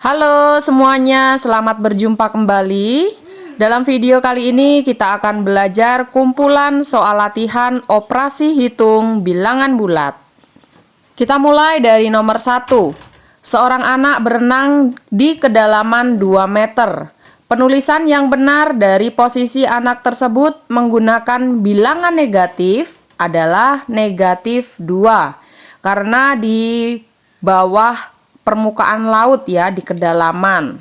Halo semuanya, selamat berjumpa kembali. Dalam video kali ini kita akan belajar kumpulan soal latihan operasi hitung bilangan bulat. Kita mulai dari nomor 1. Seorang anak berenang di kedalaman 2 meter. Penulisan yang benar dari posisi anak tersebut menggunakan bilangan negatif adalah negatif 2. Karena di bawah permukaan laut ya, di kedalaman,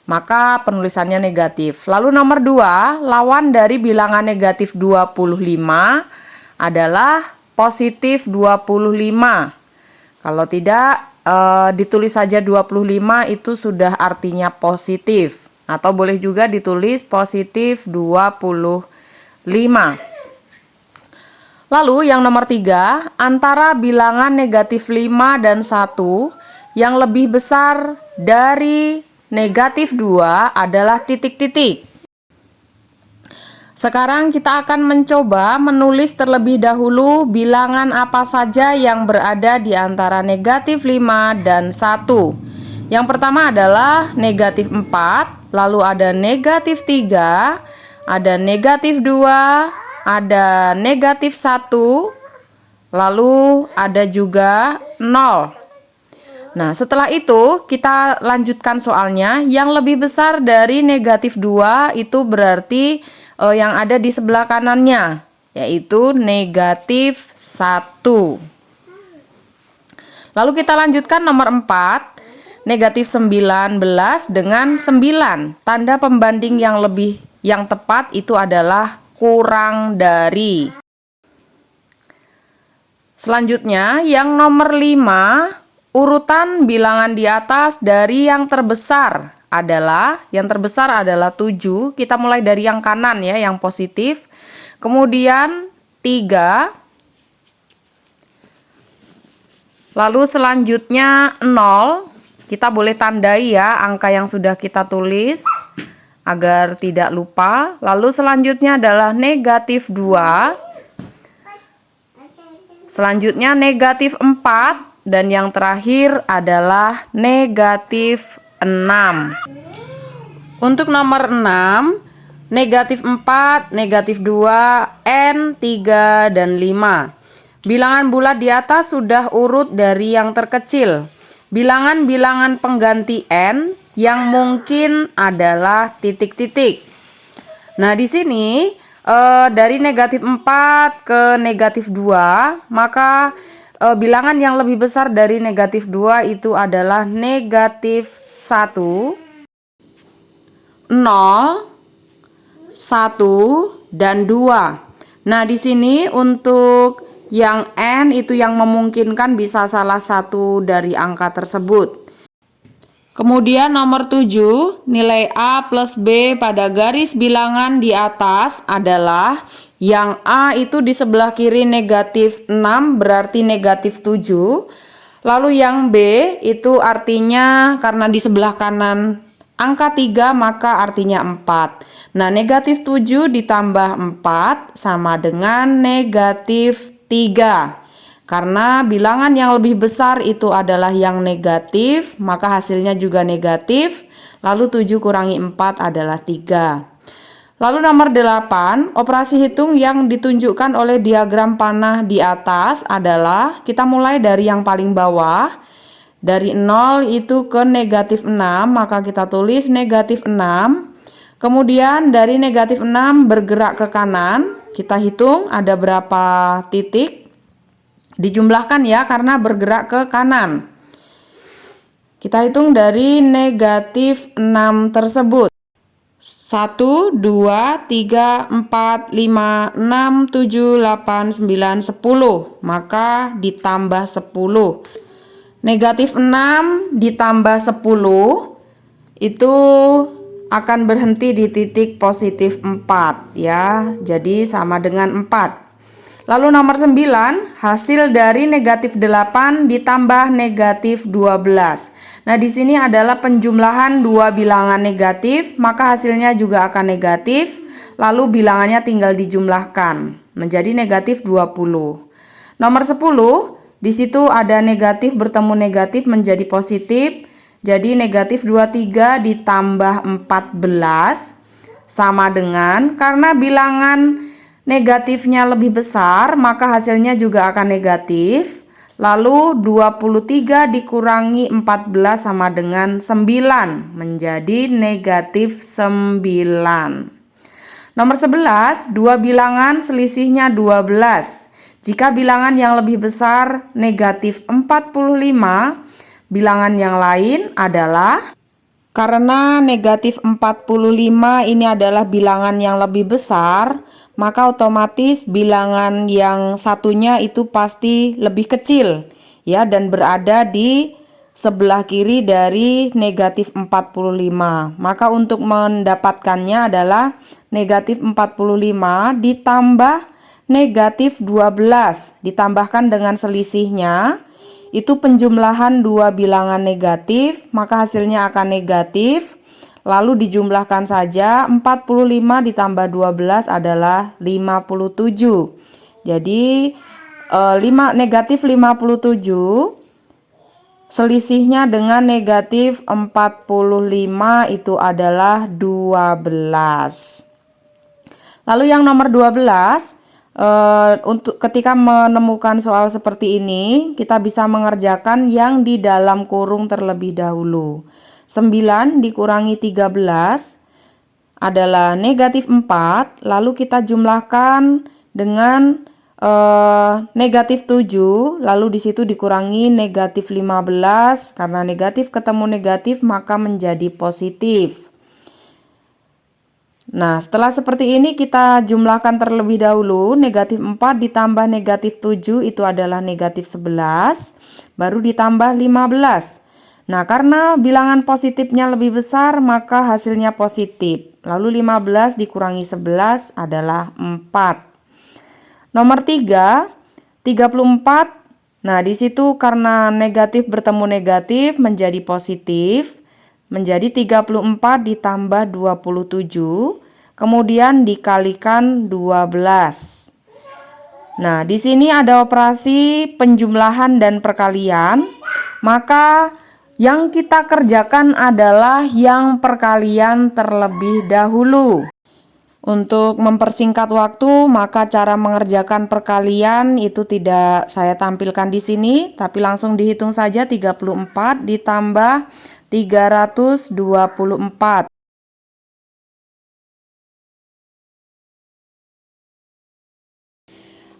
maka penulisannya negatif. Lalu nomor 2, lawan dari bilangan negatif 25 adalah positif 25. Kalau tidak ditulis saja 25 itu sudah artinya positif, atau boleh juga ditulis positif 25. Lalu yang nomor 3, antara bilangan negatif 5 dan 1 yang lebih besar dari negatif 2 adalah titik-titik. Sekarang kita akan mencoba menulis terlebih dahulu bilangan apa saja yang berada di antara negatif 5 dan 1. Yang pertama adalah negatif 4, lalu ada negatif 3, ada negatif 2, ada negatif 1, lalu ada juga 0. Nah, setelah itu kita lanjutkan soalnya. Yang lebih besar dari negatif 2 itu berarti yang ada di sebelah kanannya, yaitu negatif 1. Lalu kita lanjutkan nomor 4. Negatif 19 dengan 9. Tanda pembanding yang tepat itu adalah kurang dari. Selanjutnya yang nomor 5. Urutan bilangan di atas dari yang terbesar adalah 7. Kita mulai dari yang kanan ya, yang positif. Kemudian 3. Lalu selanjutnya 0. Kita boleh tandai ya angka yang sudah kita tulis agar tidak lupa. Lalu selanjutnya adalah negatif 2. Selanjutnya negatif 4. Dan yang terakhir adalah negatif 6. Untuk nomor 6, negatif 4, negatif 2, N, 3, dan 5. Bilangan bulat di atas sudah urut dari yang terkecil. Bilangan-bilangan pengganti N yang mungkin adalah titik-titik. Nah, di sini dari negatif 4 ke negatif 2, maka bilangan yang lebih besar dari negatif 2 itu adalah negatif 1, 0, 1, dan 2. Nah, di sini untuk yang N itu yang memungkinkan bisa salah satu dari angka tersebut. Kemudian nomor 7, nilai A plus B pada garis bilangan di atas adalah yang A itu di sebelah kiri negatif 6 berarti negatif 7. Lalu yang B itu artinya karena di sebelah kanan angka 3 maka artinya 4. Nah, negatif 7 ditambah 4 sama dengan negatif 3. Karena bilangan yang lebih besar itu adalah yang negatif, maka hasilnya juga negatif. Lalu 7 kurangi 4 adalah 3. Lalu nomor 8, operasi hitung yang ditunjukkan oleh diagram panah di atas adalah, kita mulai dari yang paling bawah. Dari 0 itu ke negatif 6, maka kita tulis negatif 6. Kemudian dari negatif 6 bergerak ke kanan, kita hitung ada berapa titik. Dijumlahkan ya karena bergerak ke kanan. Kita hitung dari negatif 6 tersebut. 1, 2, 3, 4, 5, 6, 7, 8, 9, 10. Maka ditambah 10. Negatif 6 ditambah 10 itu akan berhenti di titik positif 4 ya. Jadi sama dengan 4. Lalu nomor 9, hasil dari negatif 8 ditambah negatif 12. Nah, di sini adalah penjumlahan dua bilangan negatif, maka hasilnya juga akan negatif. Lalu bilangannya tinggal dijumlahkan menjadi negatif 20. Nomor 10, di situ ada negatif bertemu negatif menjadi positif. Jadi negatif 23 ditambah 14 sama dengan, karena bilangan negatifnya lebih besar maka hasilnya juga akan negatif. Lalu 23 dikurangi 14 sama dengan 9, menjadi negatif 9. Nomor 11, dua bilangan selisihnya 12. Jika bilangan yang lebih besar negatif 45, bilangan yang lain adalah, karena negatif 45 ini adalah bilangan yang lebih besar, maka otomatis bilangan yang satunya itu pasti lebih kecil ya, dan berada di sebelah kiri dari negatif 45. Maka untuk mendapatkannya adalah negatif 45 ditambah negatif 12 ditambahkan dengan selisihnya. Itu penjumlahan dua bilangan negatif, maka hasilnya akan negatif. Lalu dijumlahkan saja, 45 ditambah 12 adalah 57. Jadi negatif 57 selisihnya dengan negatif 45 itu adalah 12. Lalu yang nomor 12, untuk ketika menemukan soal seperti ini, kita bisa mengerjakan yang di dalam kurung terlebih dahulu. 9 dikurangi 13 adalah negatif 4, lalu kita jumlahkan dengan negatif 7, lalu di situ dikurangi negatif 15, karena negatif ketemu negatif maka menjadi positif. Nah, setelah seperti ini kita jumlahkan terlebih dahulu. Negatif 4 ditambah negatif 7 itu adalah negatif 11, baru ditambah 15. Nah, karena bilangan positifnya lebih besar, maka hasilnya positif. Lalu 15 dikurangi 11 adalah 4. Nomor 3, 34. Nah, di situ karena negatif bertemu negatif menjadi positif, menjadi 34 ditambah 27, kemudian dikalikan 12. Nah, di sini ada operasi penjumlahan dan perkalian, maka yang kita kerjakan adalah yang perkalian terlebih dahulu. Untuk mempersingkat waktu, maka cara mengerjakan perkalian itu tidak saya tampilkan di sini, tapi langsung dihitung saja. 34 ditambah 324.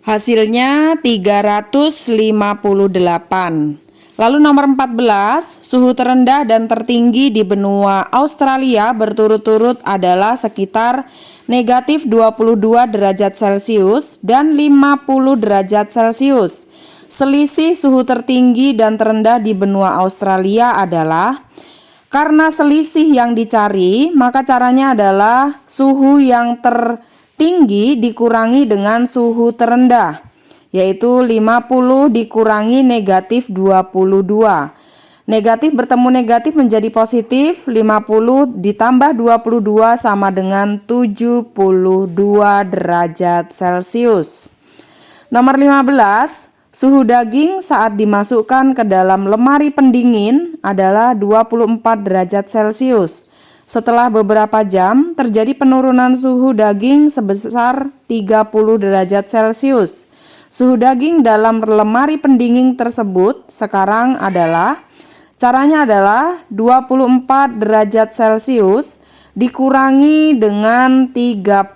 Hasilnya 358. Lalu nomor 14, suhu terendah dan tertinggi di benua Australia berturut-turut adalah sekitar negatif 22 derajat Celcius dan 50 derajat Celcius. Selisih suhu tertinggi dan terendah di benua Australia adalah, karena selisih yang dicari, maka caranya adalah suhu yang tertinggi dikurangi dengan suhu terendah, yaitu 50 dikurangi negatif 22. Negatif bertemu negatif menjadi positif, 50 ditambah 22 sama dengan 72 derajat Celcius. Nomor 15, suhu daging saat dimasukkan ke dalam lemari pendingin adalah 24 derajat Celcius. Setelah beberapa jam, terjadi penurunan suhu daging sebesar 30 derajat Celcius. Suhu daging dalam lemari pendingin tersebut sekarang adalah, caranya adalah 24 derajat Celcius dikurangi dengan 30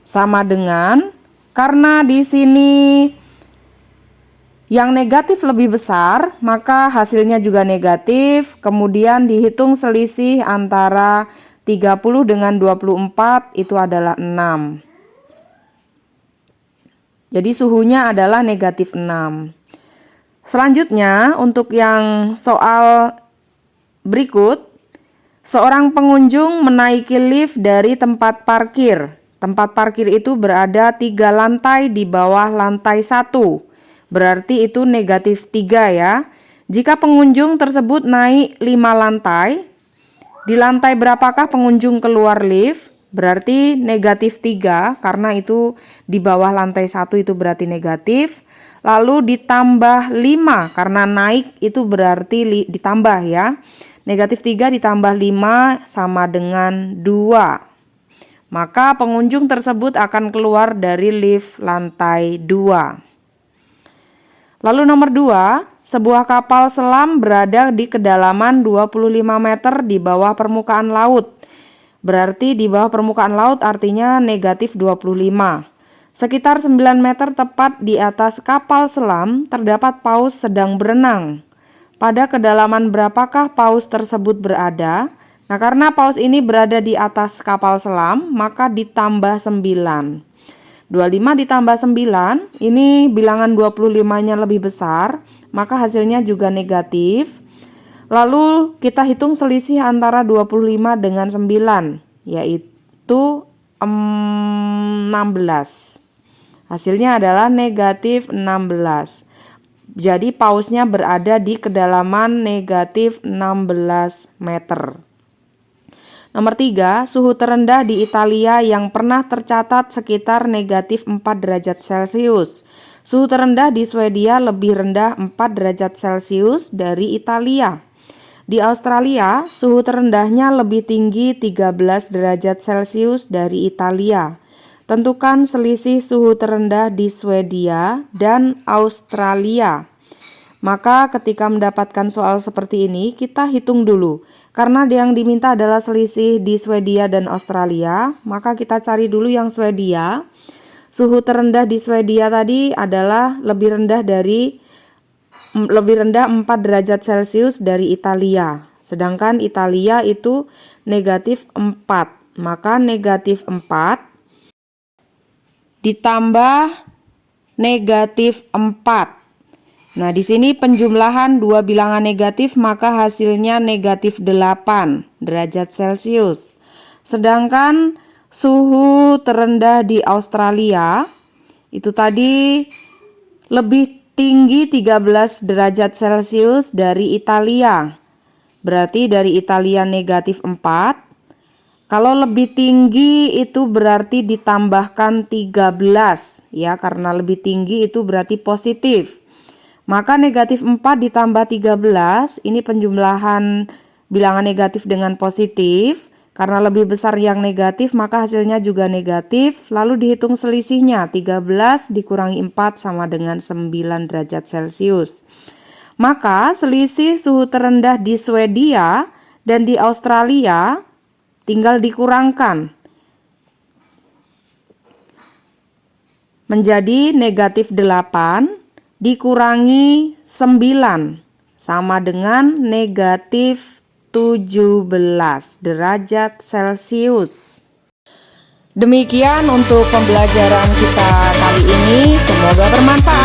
sama dengan, karena di sini yang negatif lebih besar, maka hasilnya juga negatif. Kemudian dihitung selisih antara 30 dengan 24 itu adalah 6. Jadi suhunya adalah negatif 6. Selanjutnya untuk yang soal berikut, seorang pengunjung menaiki lift dari tempat parkir. Tempat parkir itu berada 3 lantai di bawah lantai 1. Berarti itu negatif 3 ya. Jika pengunjung tersebut naik 5 lantai, di lantai berapakah pengunjung keluar lift? Berarti negatif 3, karena itu di bawah lantai 1 itu berarti negatif. lalu ditambah 5 karena naik itu berarti ditambah ya. Negatif 3 ditambah 5 sama dengan 2. Maka pengunjung tersebut akan keluar dari lift lantai 2. Lalu nomor 2, sebuah kapal selam berada di kedalaman 25 meter di bawah permukaan laut. Berarti di bawah permukaan laut artinya negatif 25. Sekitar 9 meter tepat di atas kapal selam terdapat paus sedang berenang. Pada kedalaman berapakah paus tersebut berada? Nah, karena paus ini berada di atas kapal selam, maka ditambah 9. 25 ditambah 9, ini bilangan 25-nya lebih besar, maka hasilnya juga negatif. Lalu kita hitung selisih antara 25 dengan 9, yaitu 16. Hasilnya adalah negatif 16. Jadi pausnya berada di kedalaman negatif 16 meter. Nomor 3, suhu terendah di Italia yang pernah tercatat sekitar negatif 4 derajat Celcius. Suhu terendah di Swedia lebih rendah 4 derajat Celcius dari Italia. Di Australia, suhu terendahnya lebih tinggi 13 derajat Celcius dari Italia. Tentukan selisih suhu terendah di Swedia dan Australia. Maka ketika mendapatkan soal seperti ini, kita hitung dulu. Karena yang diminta adalah selisih di Swedia dan Australia, maka kita cari dulu yang Swedia. Suhu terendah di Swedia tadi adalah lebih rendah 4 derajat Celcius dari Italia. Sedangkan Italia itu negatif 4. Maka negatif 4 ditambah negatif 4. Nah, di sini penjumlahan dua bilangan negatif, maka hasilnya negatif 8 derajat Celcius. Sedangkan suhu terendah di Australia itu tadi lebih tinggi 13 derajat Celcius dari Italia. Berarti dari Italia negatif 4. Kalau lebih tinggi itu berarti ditambahkan 13 ya, karena lebih tinggi itu berarti positif. Maka negatif 4 ditambah 13, ini penjumlahan bilangan negatif dengan positif. Karena lebih besar yang negatif maka hasilnya juga negatif. Lalu dihitung selisihnya, 13 dikurangi 4 sama dengan 9 derajat Celcius. Maka selisih suhu terendah di Swedia dan di Australia tinggal dikurangkan menjadi negatif 8 dikurangi 9 sama dengan negatif 17 derajat Celcius. Demikian untuk pembelajaran kita kali ini, semoga bermanfaat.